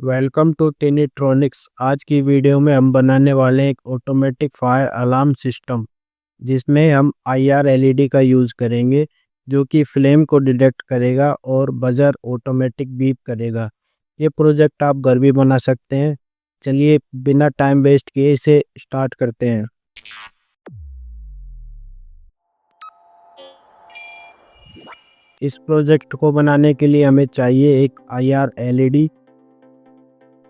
Welcome to टेनिट्रॉनिक्स। आज की video में हम बनाने वाले हैं एक ऑटोमेटिक फायर अलार्म सिस्टम, जिसमें हम आईआर एलईडी का यूज़ करेंगे, जो कि फ्लेम को डिटेक्ट करेगा और बजर ऑटोमेटिक बीप करेगा। ये प्रोजेक्ट आप घर भी बना सकते हैं। चलिए बिना टाइम वेस्ट किए इसे स्टार्ट करते हैं। इस प्रोजेक्ट को बनाने के लिए हमें चाहिए एक आईआर एलईडी,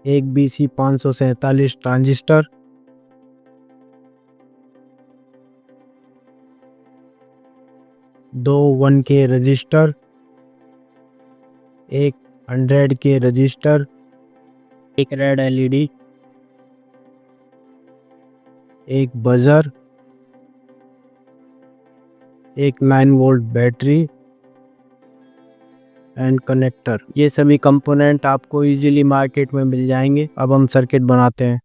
एक BC547 ट्रांजिस्टर, दो 1K रजिस्टर, एक 100K रजिस्टर, एक रेड एलईडी, एक बजर, एक 9 वोल्ट बैटरी एंड कनेक्टर। ये सभी कंपोनेंट आपको इजीली मार्केट में मिल जाएंगे। अब हम सर्किट बनाते हैं।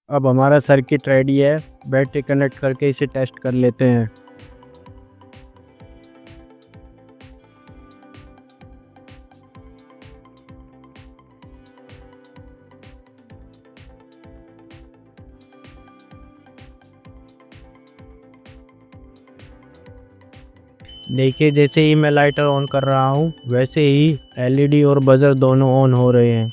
अब हमारा सर्किट रेडी है। बैटरी कनेक्ट करके इसे टेस्ट कर लेते हैं। देखिए, जैसे ही मैं लाइटर ऑन कर रहा हूँ वैसे ही एलईडी और बजर दोनों ऑन हो रहे हैं।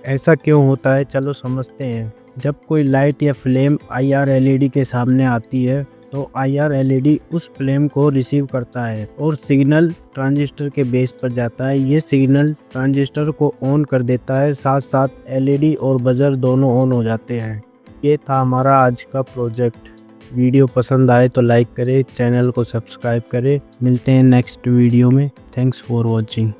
ऐसा क्यों होता है, चलो समझते हैं। जब कोई लाइट या फ्लेम आईआर एलईडी के सामने आती है तो IR LED उस फ्लेम को रिसीव करता है और सिग्नल ट्रांजिस्टर के बेस पर जाता है। ये सिग्नल ट्रांजिस्टर को ऑन कर देता है, साथ साथ LED और बजर दोनों ऑन हो जाते हैं। ये था हमारा आज का प्रोजेक्ट। वीडियो पसंद आए तो लाइक करें, चैनल को सब्सक्राइब करें। मिलते हैं नेक्स्ट वीडियो में। Thanks for watching.